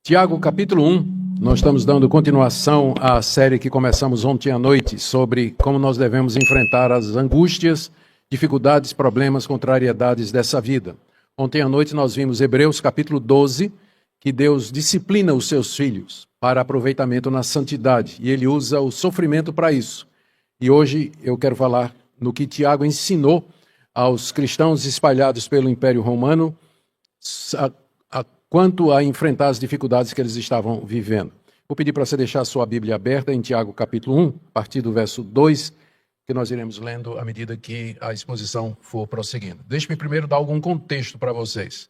Tiago, capítulo 1, nós estamos dando continuação à série que começamos ontem à noite sobre como nós devemos enfrentar as angústias, dificuldades, problemas, contrariedades dessa vida. Ontem à noite nós vimos Hebreus, capítulo 12, que Deus disciplina os seus filhos para aproveitamento na santidade, e Ele usa o sofrimento para isso. E hoje eu quero falar no que Tiago ensinou aos cristãos espalhados pelo Império Romano quanto a enfrentar as dificuldades que eles estavam vivendo. Vou pedir para você deixar a sua Bíblia aberta em Tiago capítulo 1, a partir do verso 2, que nós iremos lendo à medida que a exposição for prosseguindo. Deixe-me primeiro dar algum contexto para vocês.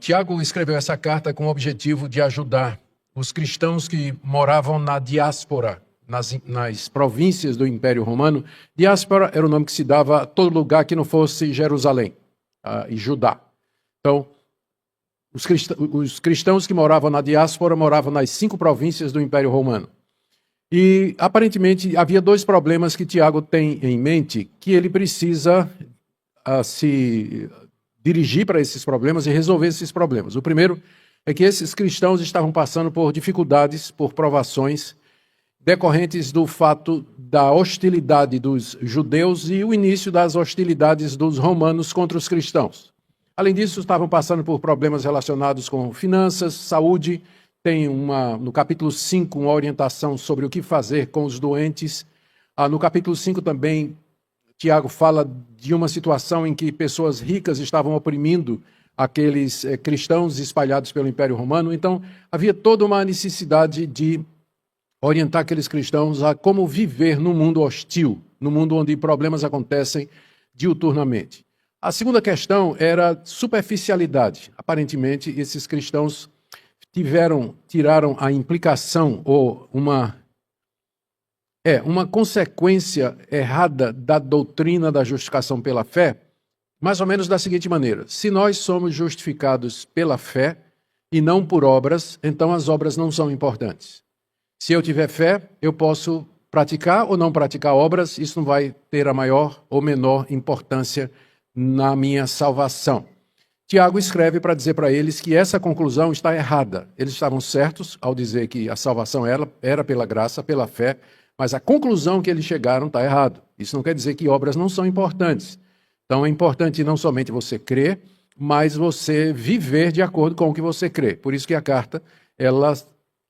Tiago escreveu essa carta com o objetivo de ajudar os cristãos que moravam na diáspora, nas províncias do Império Romano. Diáspora era o nome que se dava a todo lugar que não fosse Jerusalém e Judá. Então, os cristãos que moravam na diáspora moravam nas 5 províncias do Império Romano. E, aparentemente, havia 2 problemas que Tiago tem em mente, que ele precisa se dirigir para esses problemas e resolver esses problemas. O primeiro é que esses cristãos estavam passando por dificuldades, por provações, decorrentes do fato da hostilidade dos judeus e o início das hostilidades dos romanos contra os cristãos. Além disso, estavam passando por problemas relacionados com finanças, saúde. Tem no capítulo 5 uma orientação sobre o que fazer com os doentes. No capítulo 5 também, Tiago fala de uma situação em que pessoas ricas estavam oprimindo aqueles cristãos espalhados pelo Império Romano. Então, havia toda uma necessidade de orientar aqueles cristãos a como viver num mundo hostil, num mundo onde problemas acontecem diuturnamente. A segunda questão era superficialidade. Aparentemente, esses cristãos tiraram a implicação ou uma consequência errada da doutrina da justificação pela fé, mais ou menos da seguinte maneira: se nós somos justificados pela fé e não por obras, então as obras não são importantes. Se eu tiver fé, eu posso praticar ou não praticar obras, isso não vai ter a maior ou menor importância na minha salvação. Tiago escreve para dizer para eles que essa conclusão está errada. Eles estavam certos ao dizer que a salvação era pela graça, pela fé, mas a conclusão que eles chegaram está errada. Isso não quer dizer que obras não são importantes. Então é importante não somente você crer, mas você viver de acordo com o que você crê. Por isso que a carta ela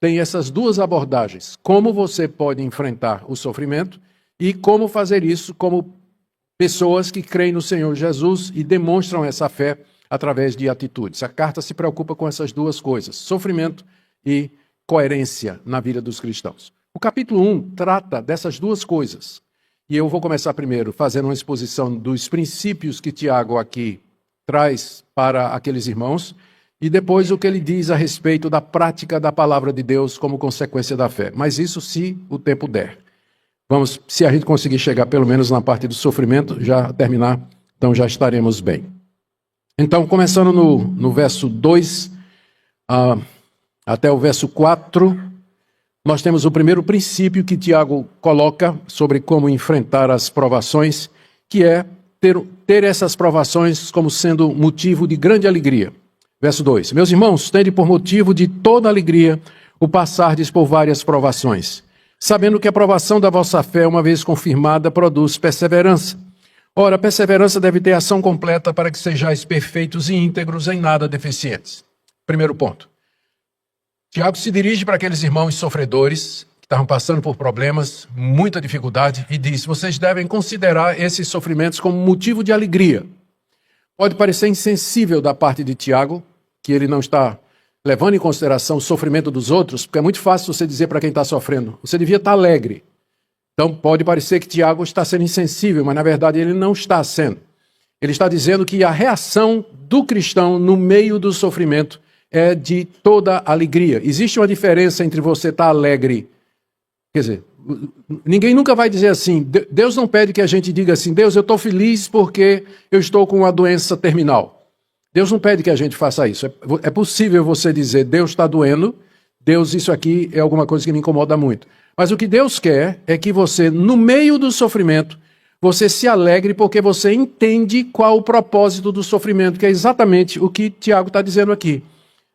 tem essas 2 abordagens. Como você pode enfrentar o sofrimento e como fazer isso como pessoas que creem no Senhor Jesus e demonstram essa fé através de atitudes. A carta se preocupa com essas 2 coisas, sofrimento e coerência na vida dos cristãos. O capítulo 1 trata dessas 2 coisas. E eu vou começar primeiro fazendo uma exposição dos princípios que Tiago aqui traz para aqueles irmãos e depois o que ele diz a respeito da prática da palavra de Deus como consequência da fé. Mas isso se o tempo der. Vamos, se a gente conseguir chegar pelo menos na parte do sofrimento, já terminar, então já estaremos bem. Então, começando no verso 2 até o verso 4, nós temos o primeiro princípio que Tiago coloca sobre como enfrentar as provações, que é ter essas provações como sendo motivo de grande alegria. Verso 2: Meus irmãos, tende por motivo de toda alegria o passardes por várias provações, sabendo que a provação da vossa fé, uma vez confirmada, produz perseverança. Ora, a perseverança deve ter ação completa para que sejais perfeitos e íntegros, em nada deficientes. Primeiro ponto. Tiago se dirige para aqueles irmãos sofredores que estavam passando por problemas, muita dificuldade, e diz: vocês devem considerar esses sofrimentos como motivo de alegria. Pode parecer insensível da parte de Tiago, que ele não está levando em consideração o sofrimento dos outros, porque é muito fácil você dizer para quem está sofrendo: você devia estar alegre. Então pode parecer que Tiago está sendo insensível, mas na verdade ele não está sendo. Ele está dizendo que a reação do cristão no meio do sofrimento é de toda alegria. Existe uma diferença entre você estar alegre, quer dizer, ninguém nunca vai dizer assim, Deus não pede que a gente diga assim: Deus, eu estou feliz porque eu estou com uma doença terminal. Deus não pede que a gente faça isso. É possível você dizer: Deus está doendo, Deus, isso aqui é alguma coisa que me incomoda muito. Mas o que Deus quer é que você, no meio do sofrimento, você se alegre porque você entende qual o propósito do sofrimento, que é exatamente o que Tiago está dizendo aqui.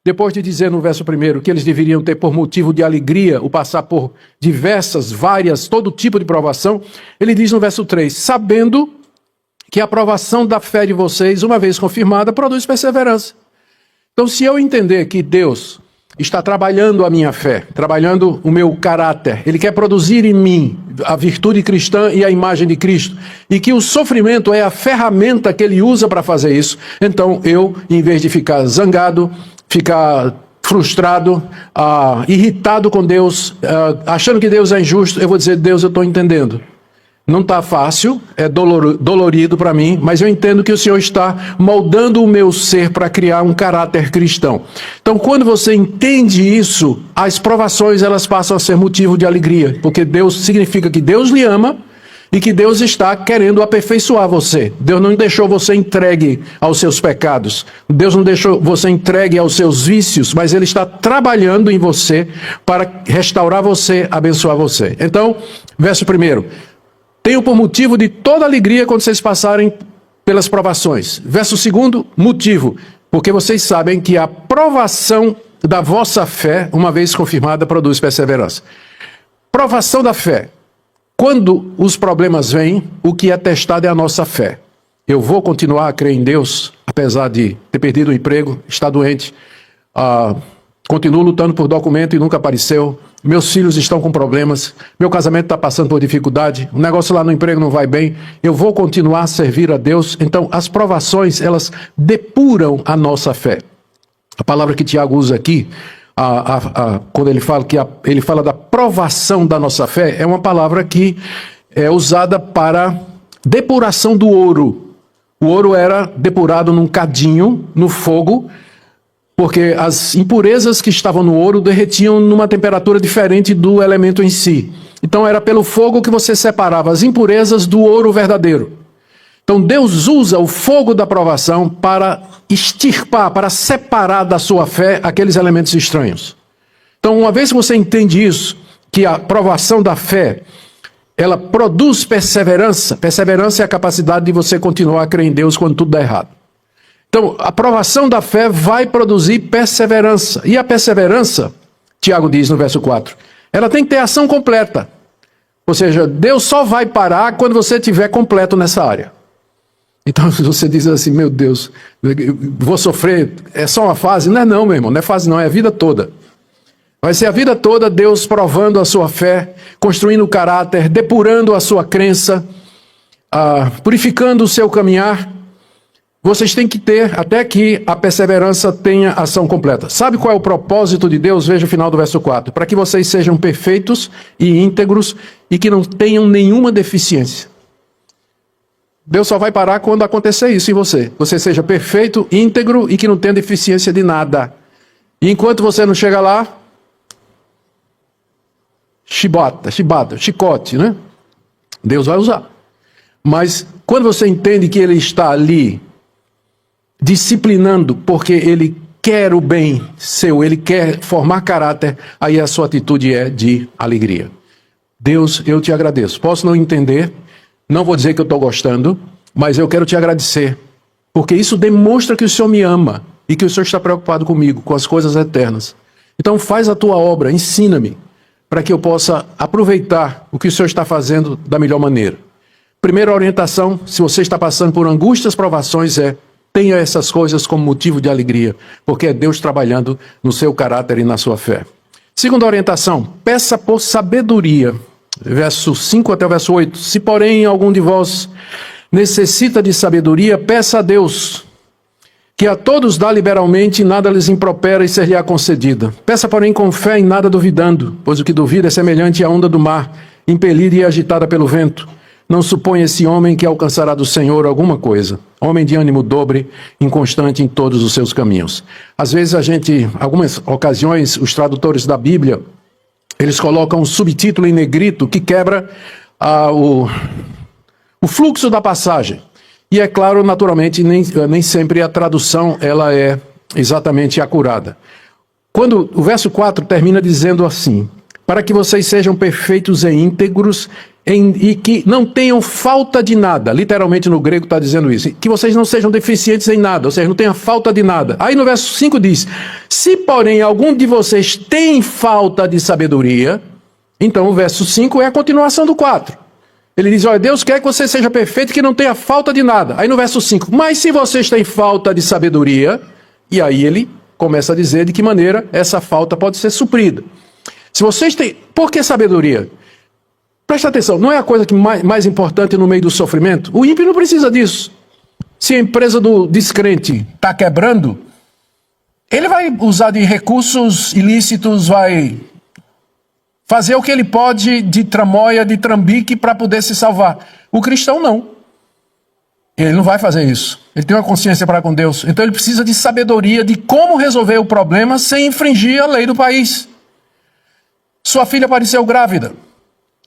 depois de dizer no verso 1 que eles deveriam ter por motivo de alegria o passar por diversas, várias, todo tipo de provação, ele diz no verso 3, sabendo que a provação da fé de vocês, uma vez confirmada, produz perseverança. Então, se eu entender que Deus está trabalhando a minha fé, trabalhando o meu caráter, Ele quer produzir em mim a virtude cristã e a imagem de Cristo, e que o sofrimento é a ferramenta que Ele usa para fazer isso, então eu, em vez de ficar zangado, ficar frustrado, irritado com Deus, achando que Deus é injusto, eu vou dizer, Deus, eu estou entendendo. Não está fácil, é dolorido para mim, mas eu entendo que o Senhor está moldando o meu ser para criar um caráter cristão. Então, quando você entende isso, as provações elas passam a ser motivo de alegria, porque Deus significa que Deus lhe ama e que Deus está querendo aperfeiçoar você. Deus não deixou você entregue aos seus pecados, Deus não deixou você entregue aos seus vícios, mas Ele está trabalhando em você para restaurar você, abençoar você. Então, verso 1. Tenho por motivo de toda alegria quando vocês passarem pelas provações. Verso 2, motivo, porque vocês sabem que a provação da vossa fé, uma vez confirmada, produz perseverança. Provação da fé. Quando os problemas vêm, o que é testado é a nossa fé. Eu vou continuar a crer em Deus, apesar de ter perdido o emprego, estar doente, continuo lutando por documento e nunca apareceu. Meus filhos estão com problemas, meu casamento está passando por dificuldade, o negócio lá no emprego não vai bem, eu vou continuar a servir a Deus. Então, as provações, elas depuram a nossa fé. A palavra que Tiago usa aqui, quando ele fala ele fala da provação da nossa fé, é uma palavra que é usada para depuração do ouro. O ouro era depurado num cadinho, no fogo, porque as impurezas que estavam no ouro derretiam numa temperatura diferente do elemento em si. Então era pelo fogo que você separava as impurezas do ouro verdadeiro. Então Deus usa o fogo da provação para extirpar, para separar da sua fé aqueles elementos estranhos. Então, uma vez que você entende isso, que a provação da fé, ela produz perseverança. Perseverança é a capacidade de você continuar a crer em Deus quando tudo dá errado. Então, a provação da fé vai produzir perseverança. E a perseverança, Tiago diz no verso 4, ela tem que ter ação completa. Ou seja, Deus só vai parar quando você estiver completo nessa área. Então, se você diz assim, meu Deus, vou sofrer, é só uma fase? Não é não, meu irmão, não é fase não, é a vida toda. Vai ser a vida toda Deus provando a sua fé, construindo o caráter, depurando a sua crença, purificando o seu caminhar. Vocês têm que ter até que a perseverança tenha ação completa. Sabe qual é o propósito de Deus? Veja o final do verso 4. Para que vocês sejam perfeitos e íntegros e que não tenham nenhuma deficiência. Deus só vai parar quando acontecer isso em você. Você seja perfeito, íntegro e que não tenha deficiência de nada. E enquanto você não chega lá, chicote, né? Deus vai usar. Mas quando você entende que Ele está ali disciplinando, porque Ele quer o bem seu, Ele quer formar caráter, aí a sua atitude é de alegria. Deus, eu te agradeço. Posso não entender, não vou dizer que eu estou gostando, mas eu quero te agradecer, porque isso demonstra que o Senhor me ama e que o Senhor está preocupado comigo, com as coisas eternas. Então faz a tua obra, ensina-me, para que eu possa aproveitar o que o Senhor está fazendo da melhor maneira. Primeira orientação, se você está passando por angústias, provações, tenha essas coisas como motivo de alegria, porque é Deus trabalhando no seu caráter e na sua fé. Segunda orientação, peça por sabedoria. Verso 5 até o verso 8. Se, porém, algum de vós necessita de sabedoria, peça a Deus, que a todos dá liberalmente e nada lhes impropera e ser-lhe-á concedida. Peça, porém, com fé e nada duvidando, pois o que duvida é semelhante à onda do mar, impelida e agitada pelo vento. Não suponha esse homem que alcançará do Senhor alguma coisa. Homem de ânimo dobre, inconstante em todos os seus caminhos. Às vezes algumas ocasiões, os tradutores da Bíblia, eles colocam um subtítulo em negrito que quebra o fluxo da passagem. E é claro, naturalmente, nem sempre a tradução ela é exatamente acurada. Quando o verso 4 termina dizendo assim, para que vocês sejam perfeitos e íntegros e que não tenham falta de nada. Literalmente no grego está dizendo isso. Que vocês não sejam deficientes em nada, ou seja, não tenha falta de nada. Aí no verso 5 diz: se porém algum de vocês tem falta de sabedoria, então o verso 5 é a continuação do 4. Ele diz: olha, Deus quer que você seja perfeito, que não tenha falta de nada. Aí no verso 5, mas se vocês têm falta de sabedoria, e aí ele começa a dizer de que maneira essa falta pode ser suprida. Se vocês têm... Por que sabedoria? Presta atenção, não é a coisa que mais importante no meio do sofrimento? O ímpio não precisa disso. Se a empresa do descrente está quebrando, ele vai usar de recursos ilícitos, vai fazer o que ele pode de tramóia, de trambique para poder se salvar. O cristão não. Ele não vai fazer isso. Ele tem uma consciência para com Deus. Então ele precisa de sabedoria de como resolver o problema sem infringir a lei do país. Sua filha apareceu grávida.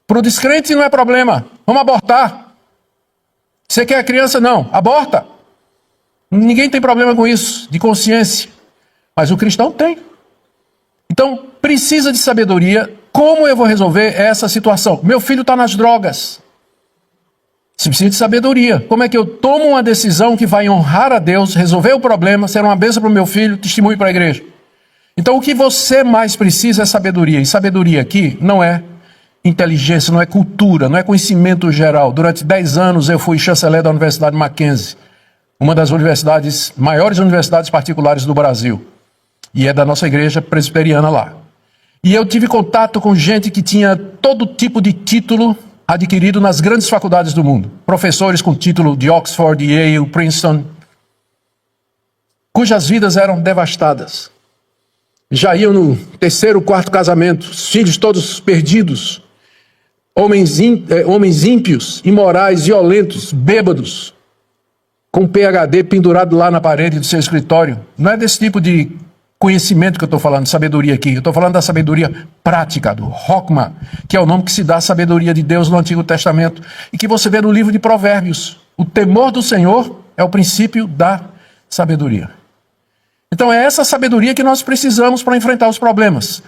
Para o descrente não é problema. Vamos abortar. Você quer a criança? Não. Aborta. Ninguém tem problema com isso, de consciência. Mas o cristão tem. Então, precisa de sabedoria. Como eu vou resolver essa situação? Meu filho está nas drogas. Você precisa de sabedoria. Como é que eu tomo uma decisão que vai honrar a Deus, resolver o problema, ser uma bênção para o meu filho, testemunho para a igreja? Então, o que você mais precisa é sabedoria. E sabedoria aqui não é inteligência, não é cultura, não é conhecimento geral. Durante 10 anos eu fui chanceler da Universidade Mackenzie, uma das maiores universidades particulares do Brasil. E é da nossa igreja presbiteriana lá. E eu tive contato com gente que tinha todo tipo de título adquirido nas grandes faculdades do mundo. Professores com título de Oxford, Yale, Princeton, cujas vidas eram devastadas. Já iam no 3º, 4º casamento, os filhos todos perdidos. Homens ímpios, imorais, violentos, bêbados, com PhD pendurado lá na parede do seu escritório. Não é desse tipo de conhecimento que eu estou falando, sabedoria aqui. Eu estou falando da sabedoria prática, do Rockman, que é o nome que se dá à sabedoria de Deus no Antigo Testamento, e que você vê no livro de Provérbios. O temor do Senhor é o princípio da sabedoria. Então é essa sabedoria que nós precisamos para enfrentar os problemas.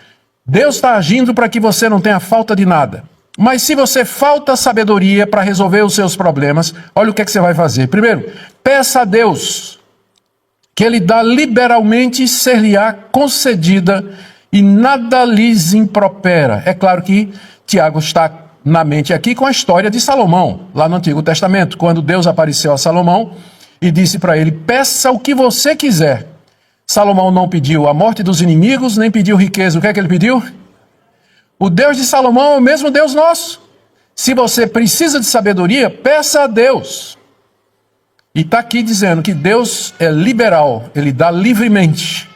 Deus está agindo para que você não tenha falta de nada. Mas se você falta sabedoria para resolver os seus problemas, olha o que é que você vai fazer. Primeiro, peça a Deus que Ele dá liberalmente, ser-lhe-á concedida e nada lhes impropera. É claro que Tiago está na mente aqui com a história de Salomão, lá no Antigo Testamento, quando Deus apareceu a Salomão e disse para ele: peça o que você quiser. Salomão não pediu a morte dos inimigos, nem pediu riqueza. O que é que ele pediu? O Deus de Salomão é o mesmo Deus nosso. Se você precisa de sabedoria, peça a Deus. E está aqui dizendo que Deus é liberal, Ele dá livremente.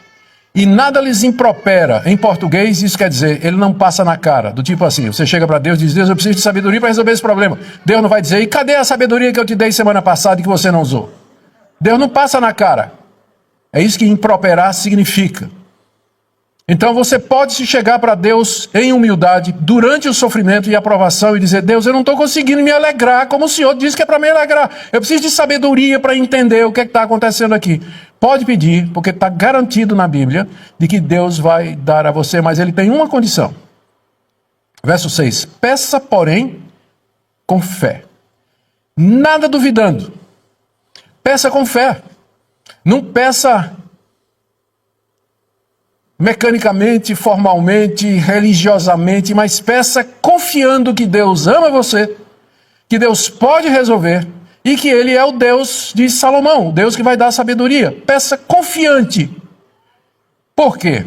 E nada lhes impropera. Em português, isso quer dizer, Ele não passa na cara. Do tipo assim, você chega para Deus e diz: Deus, eu preciso de sabedoria para resolver esse problema. Deus não vai dizer: e cadê a sabedoria que eu te dei semana passada e que você não usou? Deus não passa na cara. É isso que improperar significa. Então você pode se chegar para Deus em humildade durante o sofrimento e a provação e dizer: Deus, eu não estou conseguindo me alegrar como o Senhor disse que é para me alegrar. Eu preciso de sabedoria para entender o que está acontecendo aqui. Pode pedir, porque está garantido na Bíblia de que Deus vai dar a você, mas Ele tem uma condição. Verso 6. Peça, porém, com fé. Nada duvidando. Peça com fé. Não peça mecanicamente, formalmente, religiosamente, mas peça confiando que Deus ama você, que Deus pode resolver e que Ele é o Deus de Salomão, o Deus que vai dar sabedoria. Peça confiante. Por quê?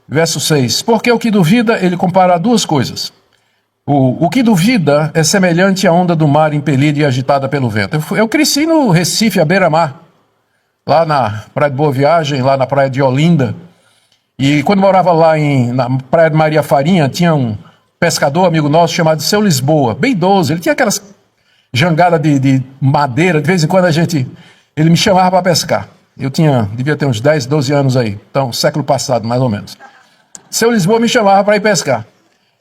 Verso 6. Porque o que duvida, ele compara duas coisas. O que duvida é semelhante à onda do mar impelida e agitada pelo vento. Eu cresci no Recife, à beira-mar, lá na Praia de Boa Viagem, lá na Praia de Olinda. E quando morava lá na Praia de Maria Farinha, tinha um pescador amigo nosso chamado Seu Lisboa, bem idoso. Ele tinha aquelas jangadas de madeira, de vez em quando ele me chamava para pescar. Eu devia ter uns 10, 12 anos aí, então século passado mais ou menos. Seu Lisboa me chamava para ir pescar.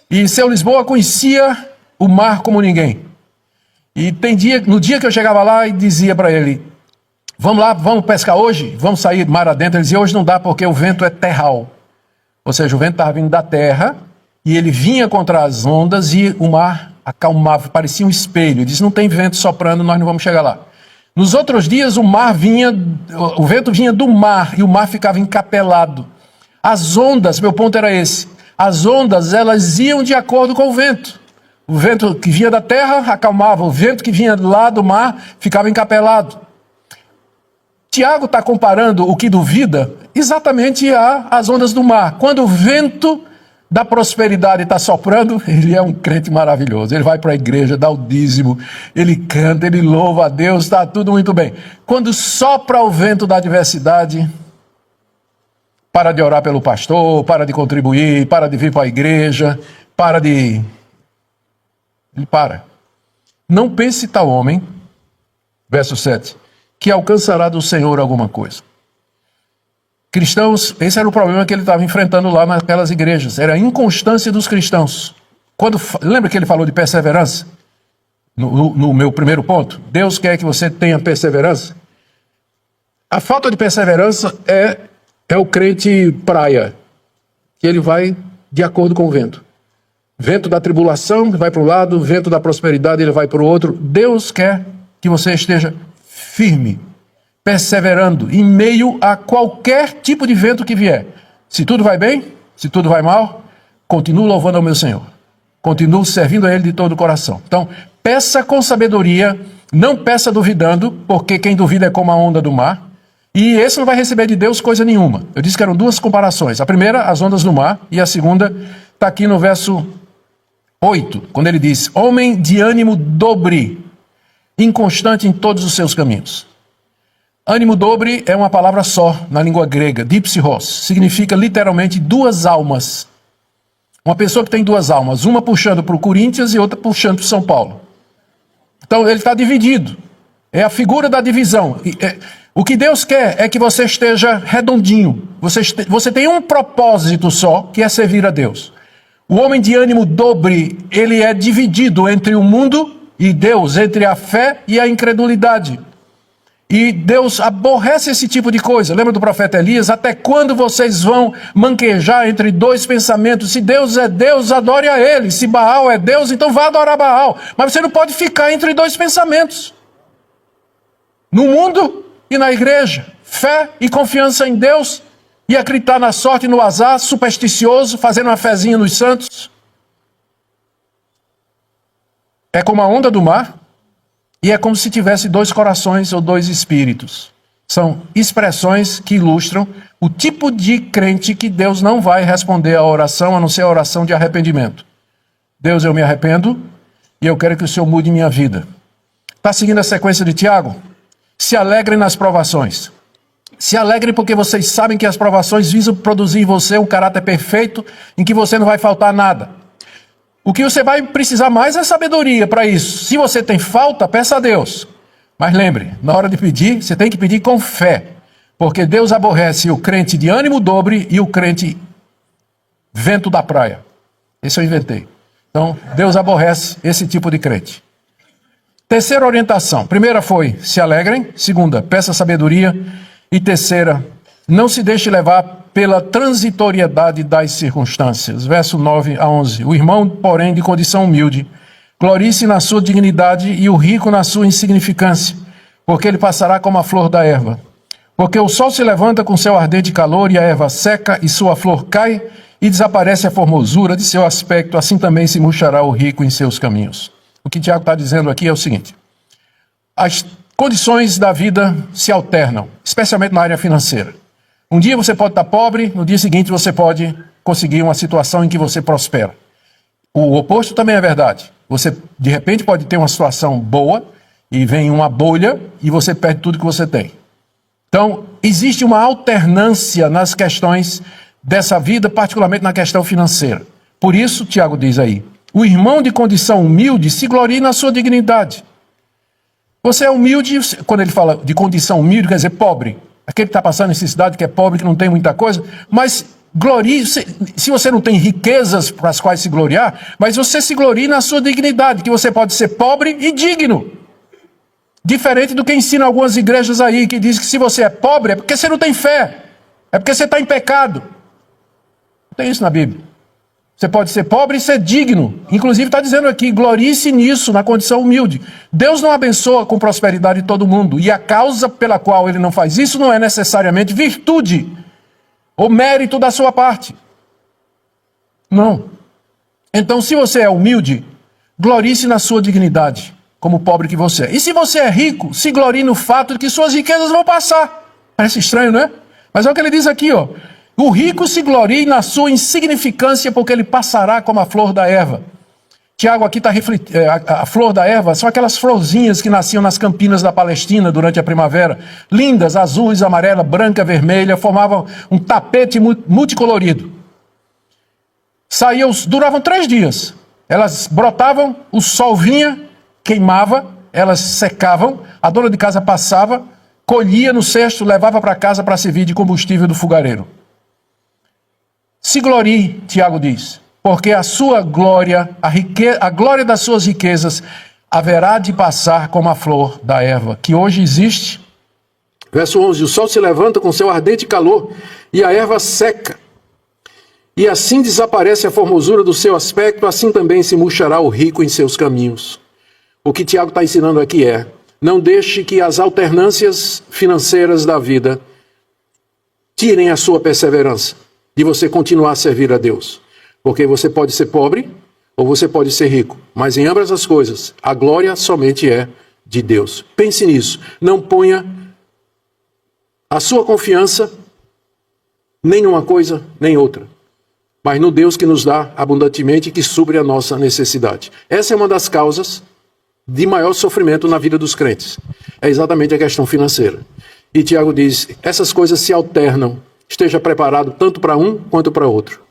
E Seu Lisboa conhecia o mar como ninguém. E no dia que eu chegava lá e dizia para ele: vamos lá, vamos pescar hoje? Vamos sair mar adentro? Ele dizia: hoje não dá porque o vento é terral. Ou seja, o vento estava vindo da terra e ele vinha contra as ondas e o mar acalmava, parecia um espelho. Ele disse, não tem vento soprando, nós não vamos chegar lá. Nos outros dias o vento vinha do mar e o mar ficava encapelado. As ondas, meu ponto era esse, as ondas elas iam de acordo com o vento. O vento que vinha da terra acalmava, o vento que vinha lá do mar ficava encapelado. Tiago está comparando o que duvida exatamente às ondas do mar. Quando o vento da prosperidade está soprando, ele é um crente maravilhoso. Ele vai para a igreja, dá o dízimo, ele canta, ele louva a Deus, está tudo muito bem. Quando sopra o vento da adversidade, para de orar pelo pastor, para de contribuir, para de vir para a igreja, Ele para. Não pense tal homem, verso 7, que alcançará do Senhor alguma coisa. Cristãos, esse era o problema que ele estava enfrentando lá naquelas igrejas, era a inconstância dos cristãos. Lembra que ele falou de perseverança? No meu primeiro ponto, Deus quer que você tenha perseverança. A falta de perseverança é o crente praia, que ele vai de acordo com o vento. Vento da tribulação, vai para um lado, vento da prosperidade, ele vai para o outro. Deus quer que você esteja firme, perseverando, em meio a qualquer tipo de vento que vier. Se tudo vai bem, se tudo vai mal, continuo louvando ao meu Senhor. Continuo servindo a Ele de todo o coração. Então, peça com sabedoria, não peça duvidando, porque quem duvida é como a onda do mar. E esse não vai receber de Deus coisa nenhuma. Eu disse que eram duas comparações. A primeira, as ondas do mar, e a segunda está aqui no verso 8, quando ele diz, homem de ânimo dobre, inconstante em todos os seus caminhos. Ânimo dobre é uma palavra só na língua grega, dipsihos, significa literalmente duas almas. Uma pessoa que tem duas almas, uma puxando para o Corinthians e outra puxando para o São Paulo. Então ele está dividido, é a figura da divisão. O que Deus quer é que você esteja redondinho, você tem um propósito só, que é servir a Deus. O homem de ânimo dobre, ele é dividido entre o mundo e Deus, entre a fé e a incredulidade. E Deus aborrece esse tipo de coisa. Lembra do profeta Elias? Até quando vocês vão manquejar entre dois pensamentos? Se Deus é Deus, adore a Ele. Se Baal é Deus, então vá adorar Baal. Mas você não pode ficar entre dois pensamentos. No mundo e na igreja. Fé e confiança em Deus. E acreditar na sorte e no azar, supersticioso, fazendo uma fezinha nos santos. É como a onda do mar. E é como se tivesse dois corações ou dois espíritos. São expressões que ilustram o tipo de crente que Deus não vai responder à oração, a não ser a oração de arrependimento. Deus, eu me arrependo e eu quero que o Senhor mude minha vida. Está seguindo a sequência de Tiago? Se alegrem nas provações. Se alegrem porque vocês sabem que as provações visam produzir em você um caráter perfeito, em que você não vai faltar nada. O que você vai precisar mais é sabedoria para isso. Se você tem falta, peça a Deus. Mas lembre, na hora de pedir, você tem que pedir com fé. Porque Deus aborrece o crente de ânimo dobre e o crente vento da praia. Esse eu inventei. Então, Deus aborrece esse tipo de crente. Terceira orientação. Primeira foi, se alegrem. Segunda, peça sabedoria. E terceira, não se deixe levar pela transitoriedade das circunstâncias. Verso 9 a 11. O irmão, porém, de condição humilde, glorie-se na sua dignidade e o rico na sua insignificância, porque ele passará como a flor da erva. Porque o sol se levanta com seu ardente calor e a erva seca e sua flor cai e desaparece a formosura de seu aspecto, assim também se murchará o rico em seus caminhos. O que Tiago está dizendo aqui é o seguinte: as condições da vida se alternam, especialmente na área financeira. Um dia você pode estar pobre, no dia seguinte você pode conseguir uma situação em que você prospera. O oposto também é verdade. Você, de repente, pode ter uma situação boa e vem uma bolha e você perde tudo que você tem. Então, existe uma alternância nas questões dessa vida, particularmente na questão financeira. Por isso, Tiago diz aí, o irmão de condição humilde se glorie na sua dignidade. Você é humilde, quando ele fala de condição humilde, quer dizer pobre. Aquele que está passando necessidade, que é pobre, que não tem muita coisa, mas glorie, se você não tem riquezas para as quais se gloriar, mas você se glorie na sua dignidade, que você pode ser pobre e digno. Diferente do que ensina algumas igrejas aí, que diz que se você é pobre é porque você não tem fé, é porque você está em pecado. Não tem isso na Bíblia. Você pode ser pobre e ser digno. Inclusive está dizendo aqui, glorie-se nisso, na condição humilde. Deus não abençoa com prosperidade todo mundo. E a causa pela qual ele não faz isso não é necessariamente virtude ou mérito da sua parte. Não. Então, se você é humilde, glorie-se na sua dignidade, como pobre que você é. E se você é rico, se glorie no fato de que suas riquezas vão passar. Parece estranho, não é? Mas é o que ele diz aqui, ó. O rico se glorie na sua insignificância, porque ele passará como a flor da erva. Tiago aqui está refletindo. A flor da erva são aquelas florzinhas que nasciam nas campinas da Palestina durante a primavera. Lindas, azuis, amarela, branca, vermelha, formavam um tapete multicolorido. Duravam 3 dias. Elas brotavam, o sol vinha, queimava, elas secavam, a dona de casa passava, colhia no cesto, levava para casa para servir de combustível do fogareiro. Se glorie, Tiago diz, porque a sua glória, a glória das suas riquezas, haverá de passar como a flor da erva, que hoje existe. Verso 11, o sol se levanta com seu ardente calor, e a erva seca. E assim desaparece a formosura do seu aspecto, assim também se murchará o rico em seus caminhos. O que Tiago está ensinando aqui é, não deixe que as alternâncias financeiras da vida tirem a sua perseverança de você continuar a servir a Deus. Porque você pode ser pobre ou você pode ser rico, mas em ambas as coisas, a glória somente é de Deus. Pense nisso, não ponha a sua confiança nem numa coisa nem outra, mas no Deus que nos dá abundantemente e que supre a nossa necessidade. Essa é uma das causas de maior sofrimento na vida dos crentes. É exatamente a questão financeira. E Tiago diz, essas coisas se alternam. Esteja preparado tanto para um quanto para outro.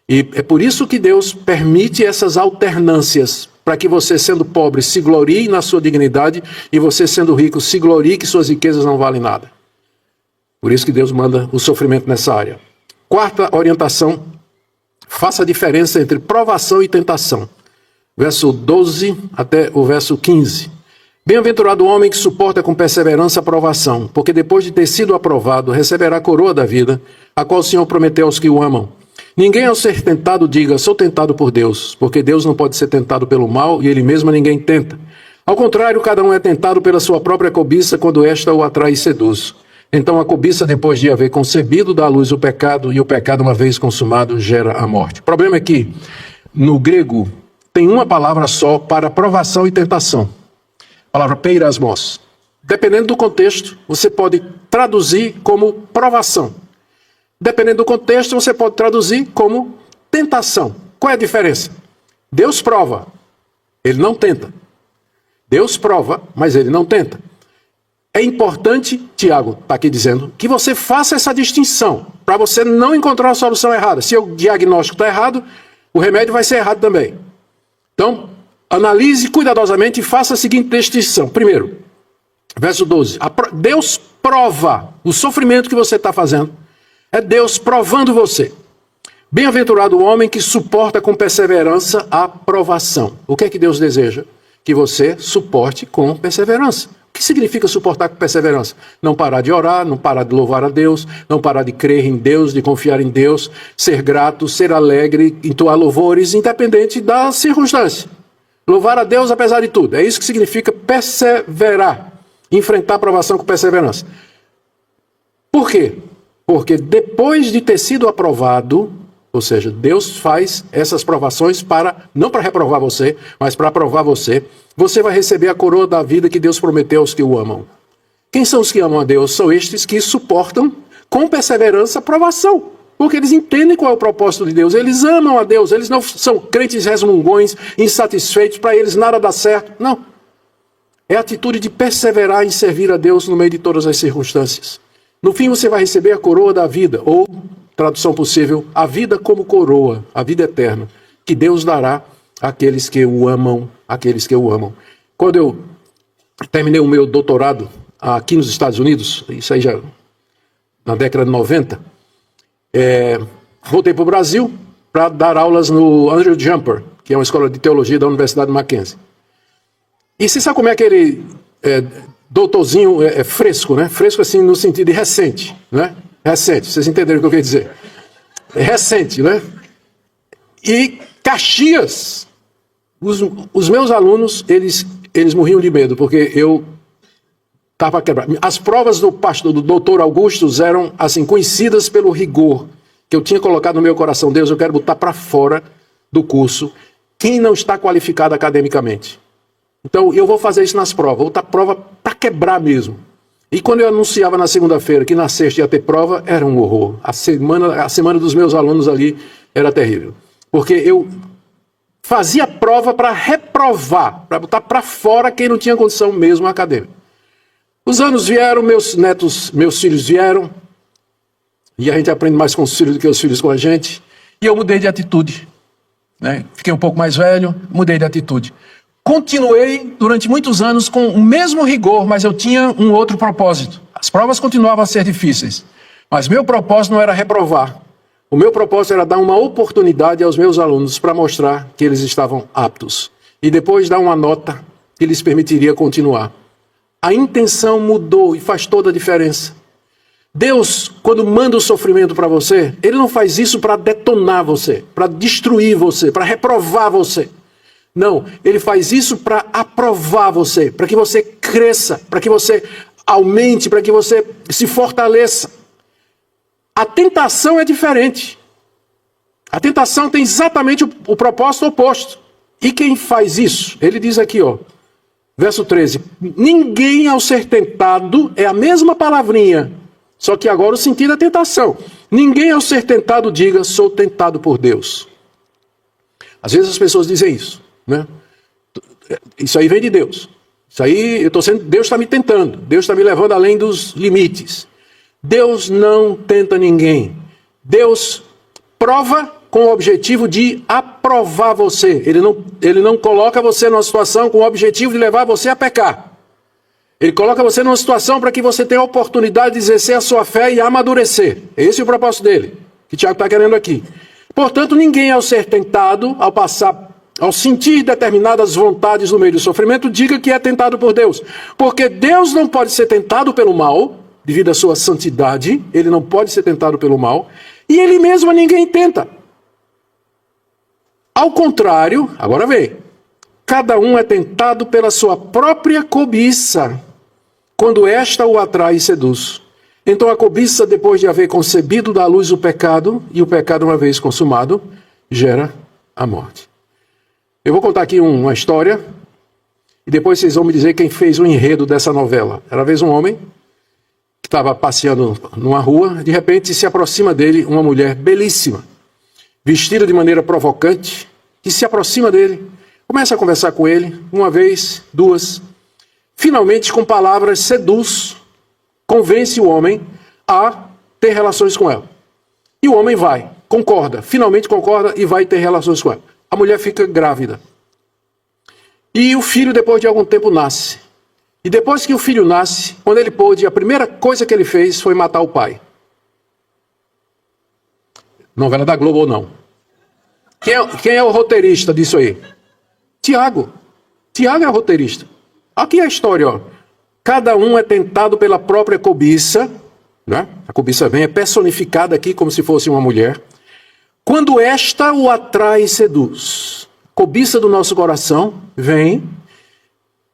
E é por isso que Deus permite essas alternâncias, para que você, sendo pobre, se glorie na sua dignidade, e você, sendo rico, se glorie que suas riquezas não valem nada. Por isso que Deus manda o sofrimento nessa área. Quarta orientação, faça a diferença entre provação e tentação. Verso 12 até o verso 15. Bem-aventurado o homem que suporta com perseverança a provação, porque depois de ter sido aprovado, receberá a coroa da vida, a qual o Senhor prometeu aos que o amam. Ninguém ao ser tentado diga, sou tentado por Deus, porque Deus não pode ser tentado pelo mal e ele mesmo ninguém tenta. Ao contrário, cada um é tentado pela sua própria cobiça quando esta o atrai e seduz. Então a cobiça, depois de haver concebido, dá à luz o pecado, e o pecado, uma vez consumado, gera a morte. O problema é que, no grego, tem uma palavra só para provação e tentação. A palavra peirasmos. Dependendo do contexto, você pode traduzir como provação. Dependendo do contexto, você pode traduzir como tentação. Qual é a diferença? Deus prova, ele não tenta. Deus prova, mas ele não tenta. É importante, Tiago está aqui dizendo, que você faça essa distinção, para você não encontrar a solução errada. Se o diagnóstico está errado, o remédio vai ser errado também. Então, analise cuidadosamente e faça a seguinte distinção. Primeiro, verso 12. Deus prova o sofrimento que você está fazendo. É Deus provando você. Bem-aventurado o homem que suporta com perseverança a provação. O que é que Deus deseja? Que você suporte com perseverança. O que significa suportar com perseverança? Não parar de orar, não parar de louvar a Deus, não parar de crer em Deus, de confiar em Deus, ser grato, ser alegre, entoar louvores, independente da circunstância. Louvar a Deus apesar de tudo. É isso que significa perseverar. Enfrentar a provação com perseverança. Por quê? Porque depois de ter sido aprovado, ou seja, Deus faz essas provações não para reprovar você, mas para aprovar você, você vai receber a coroa da vida que Deus prometeu aos que o amam. Quem são os que amam a Deus? São estes que suportam com perseverança a provação. Porque eles entendem qual é o propósito de Deus. Eles amam a Deus. Eles não são crentes resmungões, insatisfeitos, para eles nada dá certo. Não. É a atitude de perseverar em servir a Deus no meio de todas as circunstâncias. No fim você vai receber a coroa da vida, ou, tradução possível, a vida como coroa, a vida eterna, que Deus dará àqueles que o amam, àqueles que o amam. Quando eu terminei o meu doutorado aqui nos Estados Unidos, isso aí já na década de 90, voltei para o Brasil para dar aulas no Andrew Jumper, que é uma escola de teologia da Universidade Mackenzie. E você sabe como é aquele doutorzinho fresco, né? Fresco assim no sentido de recente, né? Recente, vocês entenderam o que eu quero dizer. É recente, né? E Caxias, os meus alunos, eles morriam de medo, porque eu estava quebrado. As provas do doutor Augusto eram assim, conhecidas pelo rigor que eu tinha colocado no meu coração. Deus, eu quero botar para fora do curso quem não está qualificado academicamente. Então, eu vou fazer isso nas provas. Vou botar prova para quebrar mesmo. E quando eu anunciava na segunda-feira que na sexta ia ter prova, era um horror. A semana dos meus alunos ali era terrível. Porque eu fazia prova para reprovar, para botar para fora quem não tinha condição mesmo acadêmica. Os anos vieram, meus filhos vieram, e a gente aprende mais com os filhos do que os filhos com a gente, e eu mudei de atitude. Né? Fiquei um pouco mais velho, mudei de atitude. Continuei durante muitos anos com o mesmo rigor, mas eu tinha um outro propósito. As provas continuavam a ser difíceis, mas meu propósito não era reprovar. O meu propósito era dar uma oportunidade aos meus alunos para mostrar que eles estavam aptos. E depois dar uma nota que lhes permitiria continuar. A intenção mudou e faz toda a diferença. Deus, quando manda o sofrimento para você, Ele não faz isso para detonar você, para destruir você, para reprovar você. Não, Ele faz isso para aprovar você, para que você cresça, para que você aumente, para que você se fortaleça. A tentação é diferente. A tentação tem exatamente o propósito oposto. E quem faz isso? Ele diz aqui, ó, verso 13. Ninguém ao ser tentado, é a mesma palavrinha, só que agora o sentido é tentação. Ninguém ao ser tentado diga, sou tentado por Deus. Às vezes as pessoas dizem isso, né? Isso aí vem de Deus. Isso aí, Deus está me tentando. Deus está me levando além dos limites. Deus não tenta ninguém. Deus prova com o objetivo de aprovar você. Ele não coloca você numa situação com o objetivo de levar você a pecar. Ele coloca você numa situação para que você tenha a oportunidade de exercer a sua fé e amadurecer. Esse é o propósito dele, que Tiago está querendo aqui. Portanto, ninguém ao ser tentado, ao sentir determinadas vontades no meio do sofrimento, diga que é tentado por Deus. Porque Deus não pode ser tentado pelo mal, devido à sua santidade, ele não pode ser tentado pelo mal, e ele mesmo ninguém tenta. Ao contrário, agora vem, cada um é tentado pela sua própria cobiça, quando esta o atrai e seduz. Então a cobiça, depois de haver concebido, dá à luz o pecado, e o pecado, uma vez consumado, gera a morte. Eu vou contar aqui uma história, e depois vocês vão me dizer quem fez o enredo dessa novela. Era uma vez um homem que estava passeando numa rua, de repente se aproxima dele uma mulher belíssima, vestida de maneira provocante, que se aproxima dele, começa a conversar com ele, uma vez, duas, finalmente com palavras seduz, convence o homem a ter relações com ela. E o homem vai, finalmente concorda e vai ter relações com ela. A mulher fica grávida. E o filho, depois de algum tempo, nasce. E depois que o filho nasce, quando ele pôde, a primeira coisa que ele fez foi matar o pai. Novela da Globo ou não? Quem é o roteirista disso aí? Tiago. Tiago é o roteirista. Aqui é a história, ó. Cada um é tentado pela própria cobiça, né? A cobiça é personificada aqui como se fosse uma mulher. Quando esta o atrai e seduz. Cobiça do nosso coração vem,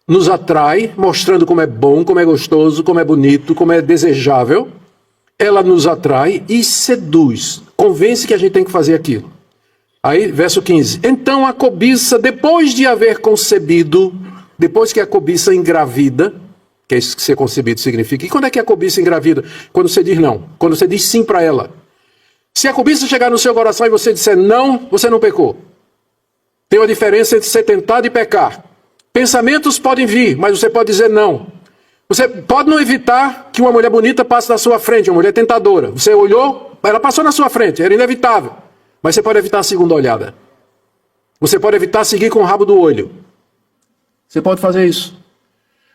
nos atrai, mostrando como é bom, como é gostoso, como é bonito, como é desejável. Ela nos atrai e seduz. Convence que a gente tem que fazer aquilo. Aí, verso 15. Então a cobiça, depois de haver concebido, depois que a cobiça engravida, que é isso que ser concebido significa. E quando é que a cobiça engravida? Quando você diz não. Quando você diz sim para ela. Se a cobiça chegar no seu coração e você disser não, você não pecou. Tem uma diferença entre ser tentado e pecar. Pensamentos podem vir, mas você pode dizer não. Você pode não evitar que uma mulher bonita passe na sua frente, uma mulher tentadora. Você olhou, ela passou na sua frente, era inevitável. Mas você pode evitar a segunda olhada. Você pode evitar seguir com o rabo do olho. Você pode fazer isso.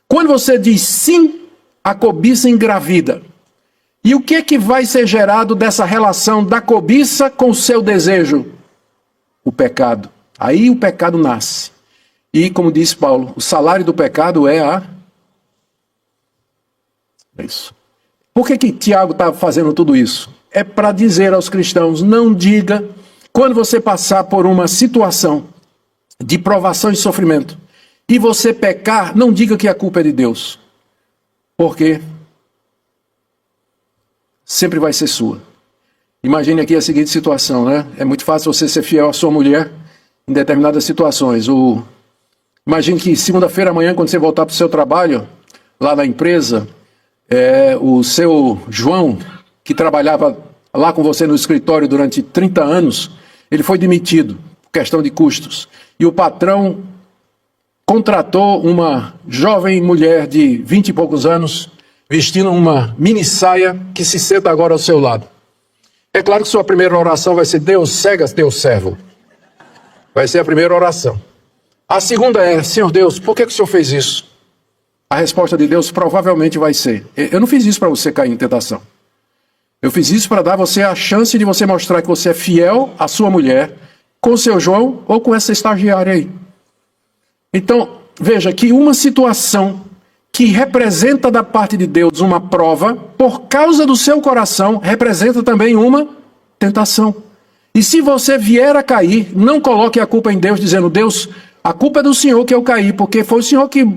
Quando você diz sim, a cobiça engravida. E o que é que vai ser gerado dessa relação da cobiça com o seu desejo? O pecado. Aí o pecado nasce. E, como diz Paulo, o salário do pecado é isso. Por que Tiago está fazendo tudo isso? É para dizer aos cristãos, não diga quando você passar por uma situação de provação e sofrimento, e você pecar, não diga que a culpa é de Deus, porque sempre vai ser sua. Imagine aqui a seguinte situação, né? É muito fácil você ser fiel à sua mulher em determinadas situações. Imagine que segunda-feira amanhã, quando você voltar para o seu trabalho, lá na empresa, o seu João, que trabalhava lá com você no escritório durante 30 anos, ele foi demitido, por questão de custos. E o patrão contratou uma jovem mulher de 20 e poucos anos, vestindo uma mini saia, que se senta agora ao seu lado. É claro que sua primeira oração vai ser: Deus, cega teu servo. Vai ser a primeira oração. A segunda é: Senhor Deus, por que o Senhor fez isso? A resposta de Deus provavelmente vai ser: eu não fiz isso para você cair em tentação. Eu fiz isso para dar a você a chance de você mostrar que você é fiel à sua mulher, com o seu João ou com essa estagiária aí. Então, veja que uma situação que representa da parte de Deus uma prova, por causa do seu coração, representa também uma tentação. E se você vier a cair, não coloque a culpa em Deus, dizendo: Deus, a culpa é do Senhor que eu caí, porque foi o Senhor que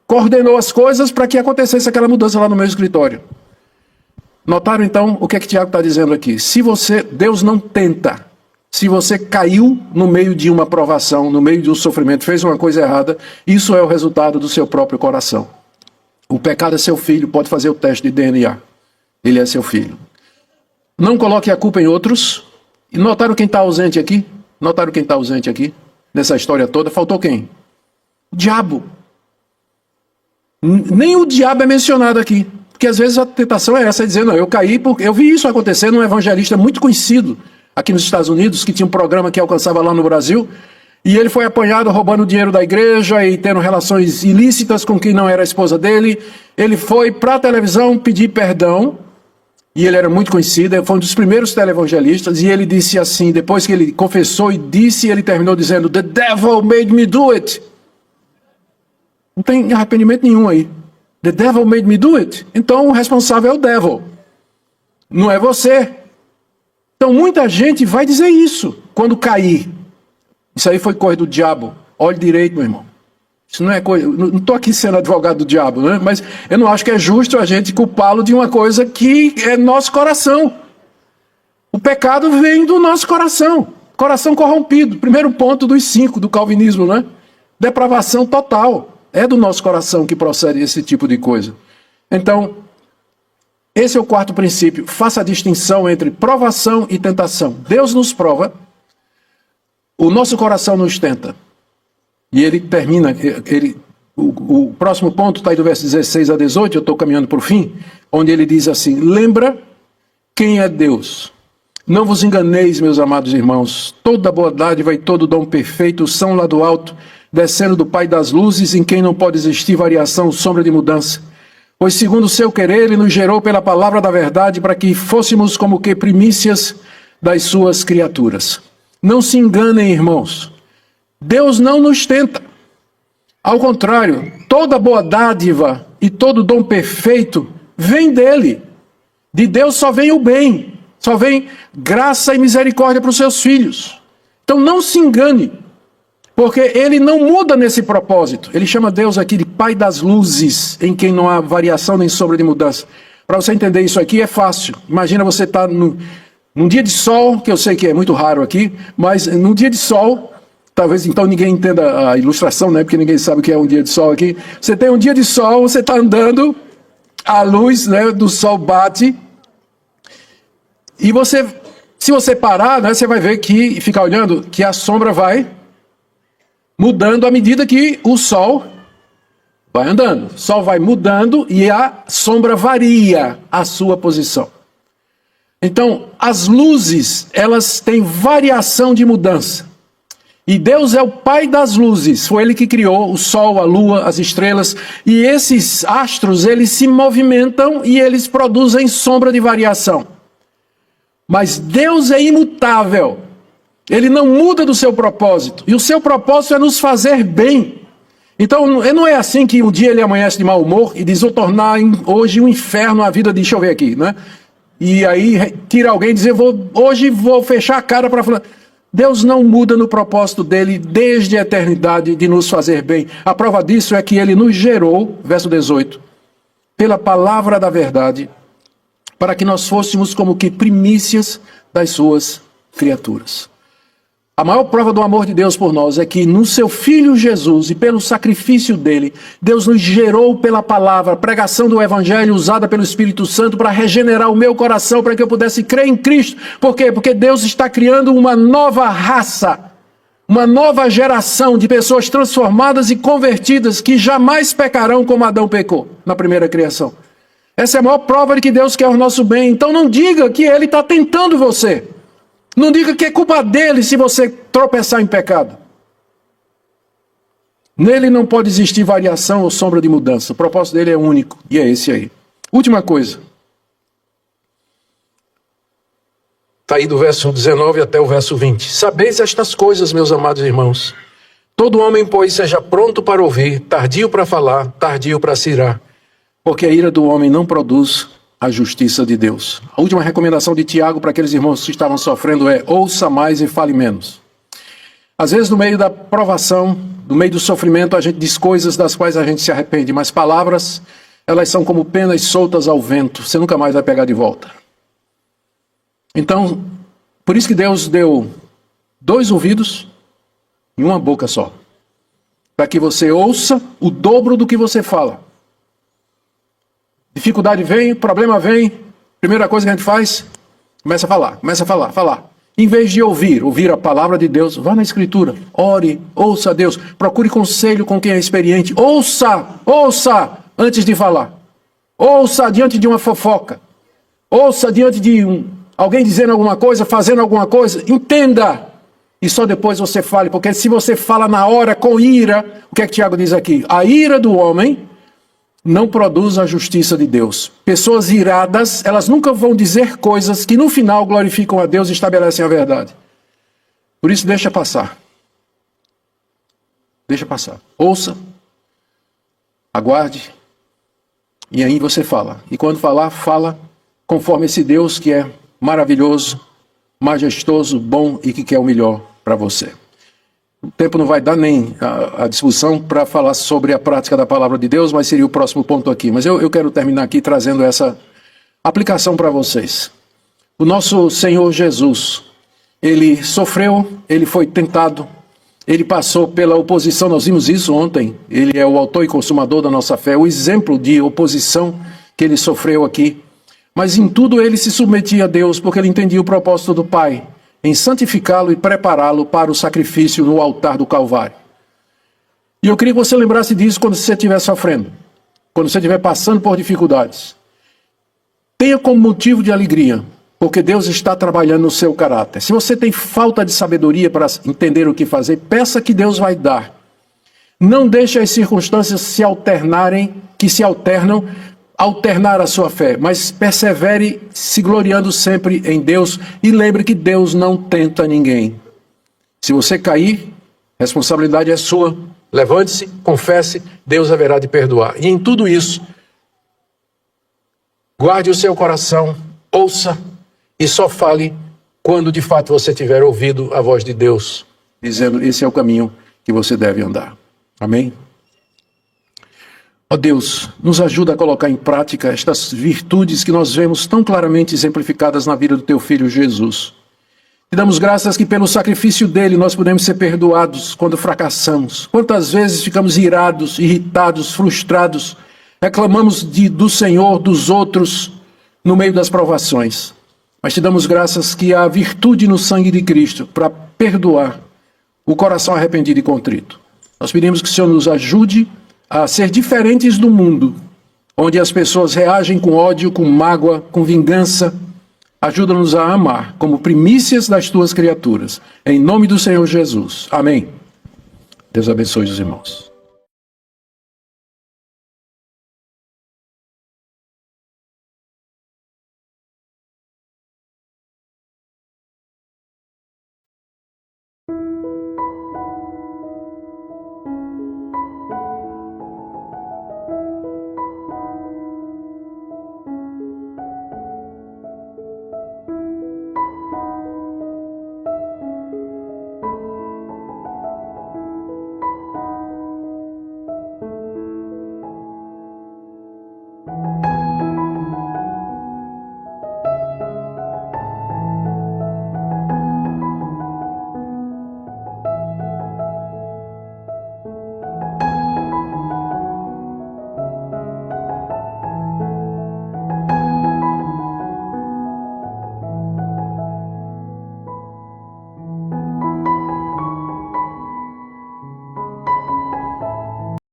coordenou as coisas para que acontecesse aquela mudança lá no meu escritório. Notaram então o que é que Tiago está dizendo aqui? Se Deus não tenta, se você caiu no meio de uma provação, no meio de um sofrimento, fez uma coisa errada, isso é o resultado do seu próprio coração. O pecado é seu filho, pode fazer o teste de DNA. Ele é seu filho. Não coloque a culpa em outros. E notaram quem está ausente aqui? Notaram quem está ausente aqui? Nessa história toda, faltou quem? O diabo. Nem o diabo é mencionado aqui. Porque às vezes a tentação é essa, é dizer: não, eu caí porque eu vi isso acontecer num evangelista muito conhecido aqui nos Estados Unidos, que tinha um programa que alcançava lá no Brasil, e ele foi apanhado roubando dinheiro da igreja e tendo relações ilícitas com quem não era a esposa dele. Ele foi para a televisão pedir perdão, e ele era muito conhecido, foi um dos primeiros televangelistas, e ele disse assim, depois que ele confessou e disse, ele terminou dizendo: The devil made me do it. Não tem arrependimento nenhum aí. The devil made me do it. Então o responsável é o devil, não é você. Então muita gente vai dizer isso quando cair. Isso aí foi coisa do diabo. Olhe direito, meu irmão. Isso não é coisa. Não estou aqui sendo advogado do diabo, né? Mas eu não acho que é justo a gente culpá-lo de uma coisa que é nosso coração. O pecado vem do nosso coração. Coração corrompido. Primeiro ponto dos 5 do calvinismo, né? Depravação total. É do nosso coração que procede esse tipo de coisa. Então, esse é o quarto princípio. Faça a distinção entre provação e tentação. Deus nos prova, o nosso coração nos tenta. E ele termina, o próximo ponto está aí do verso 16 a 18, eu estou caminhando para o fim, onde ele diz assim: lembra quem é Deus. Não vos enganeis, meus amados irmãos, toda boa dádiva e todo dom perfeito são lá do alto, descendo do Pai das luzes, em quem não pode existir variação, sombra de mudança. Pois segundo o seu querer, ele nos gerou pela palavra da verdade, para que fôssemos como que primícias das suas criaturas. Não se enganem, irmãos. Deus não nos tenta. Ao contrário, toda boa dádiva e todo dom perfeito vem dele. De Deus só vem o bem, só vem graça e misericórdia para os seus filhos. Então não se engane, porque ele não muda nesse propósito. Ele chama Deus aqui de Pai das luzes, em quem não há variação nem sombra de mudança. Para você entender isso aqui é fácil. Imagina você estar num dia de sol, que eu sei que é muito raro aqui, mas num dia de sol, talvez então ninguém entenda a ilustração, né? Porque ninguém sabe o que é um dia de sol aqui. Você tem um dia de sol, você está andando, a luz, né, do sol bate, e você, se você parar, né, você vai ver que, e ficar olhando, que a sombra vai mudando à medida que o sol vai andando. O sol vai mudando e a sombra varia a sua posição. Então, as luzes, elas têm variação de mudança. E Deus é o Pai das luzes. Foi Ele que criou o sol, a lua, as estrelas. E esses astros, eles se movimentam e eles produzem sombra de variação. Mas Deus é imutável. Ele não muda do seu propósito. E o seu propósito é nos fazer bem. Então, não é assim que um dia ele amanhece de mau humor e diz: vou tornar hoje um inferno a vida de... Deixa eu ver aqui, né? e aí tira alguém e dizer, hoje vou fechar a cara para falar. Deus não muda no propósito dele desde a eternidade de nos fazer bem. A prova disso é que ele nos gerou, verso 18, pela palavra da verdade, para que nós fôssemos como que primícias das suas criaturas. A maior prova do amor de Deus por nós é que no seu Filho Jesus e pelo sacrifício dele, Deus nos gerou pela palavra, pregação do Evangelho usada pelo Espírito Santo para regenerar o meu coração, para que eu pudesse crer em Cristo. Por quê? Porque Deus está criando uma nova raça, uma nova geração de pessoas transformadas e convertidas que jamais pecarão como Adão pecou na primeira criação. Essa é a maior prova de que Deus quer o nosso bem. Então não diga que Ele está tentando você. Não diga que é culpa dele se você tropeçar em pecado. Nele não pode existir variação ou sombra de mudança. O propósito dele é único, e é esse aí. Última coisa. Está aí do verso 19 até o verso 20. Sabeis estas coisas, meus amados irmãos. Todo homem, pois, seja pronto para ouvir, tardio para falar, tardio para se irar. Porque a ira do homem não produz a justiça de Deus. A última recomendação de Tiago para aqueles irmãos que estavam sofrendo é: ouça mais e fale menos. Às vezes, no meio da provação, no meio do sofrimento, a gente diz coisas das quais a gente se arrepende, mas palavras, elas são como penas soltas ao vento, você nunca mais vai pegar de volta. Então, por isso que Deus deu 2 ouvidos e uma boca só, para que você ouça o dobro do que você fala. Dificuldade vem, problema vem, primeira coisa que a gente faz, começa a falar. Em vez de ouvir a palavra de Deus, vá na Escritura, ore, ouça a Deus, procure conselho com quem é experiente, ouça antes de falar, ouça diante de uma fofoca, ouça diante de alguém dizendo alguma coisa, fazendo alguma coisa, entenda, e só depois você fale, porque se você fala na hora com ira, o que é que Tiago diz aqui? A ira do homem não produz a justiça de Deus. Pessoas iradas, elas nunca vão dizer coisas que no final glorificam a Deus e estabelecem a verdade. Por isso, deixa passar. Deixa passar. Ouça, aguarde, e aí você fala. E quando falar, fala conforme esse Deus que é maravilhoso, majestoso, bom e que quer o melhor para você. O tempo não vai dar nem a discussão para falar sobre a prática da palavra de Deus, mas seria o próximo ponto aqui. Mas eu quero terminar aqui trazendo essa aplicação para vocês. O nosso Senhor Jesus, ele sofreu, ele foi tentado, ele passou pela oposição, nós vimos isso ontem, ele é o autor e consumador da nossa fé, o exemplo de oposição que ele sofreu aqui. Mas em tudo ele se submetia a Deus, porque ele entendia o propósito do Pai, em santificá-lo e prepará-lo para o sacrifício no altar do Calvário. E eu queria que você lembrasse disso quando você estiver sofrendo, quando você estiver passando por dificuldades. Tenha como motivo de alegria, porque Deus está trabalhando no seu caráter. Se você tem falta de sabedoria para entender o que fazer, peça que Deus vai dar. Não deixe as circunstâncias que se alternam, alternar a sua fé, mas persevere se gloriando sempre em Deus e lembre que Deus não tenta ninguém. Se você cair, a responsabilidade é sua. Levante-se, confesse, Deus haverá de perdoar. E em tudo isso, guarde o seu coração, ouça e só fale quando de fato você tiver ouvido a voz de Deus, dizendo: esse é o caminho que você deve andar. Amém? Ó Deus, nos ajuda a colocar em prática estas virtudes que nós vemos tão claramente exemplificadas na vida do Teu Filho Jesus. Te damos graças que pelo sacrifício dele nós podemos ser perdoados quando fracassamos. Quantas vezes ficamos irados, irritados, frustrados, reclamamos do Senhor, dos outros, no meio das provações. Mas te damos graças que há virtude no sangue de Cristo para perdoar o coração arrependido e contrito. Nós pedimos que o Senhor nos ajude a ser diferentes do mundo, onde as pessoas reagem com ódio, com mágoa, com vingança. Ajuda-nos a amar como primícias das tuas criaturas. Em nome do Senhor Jesus. Amém. Deus abençoe os irmãos.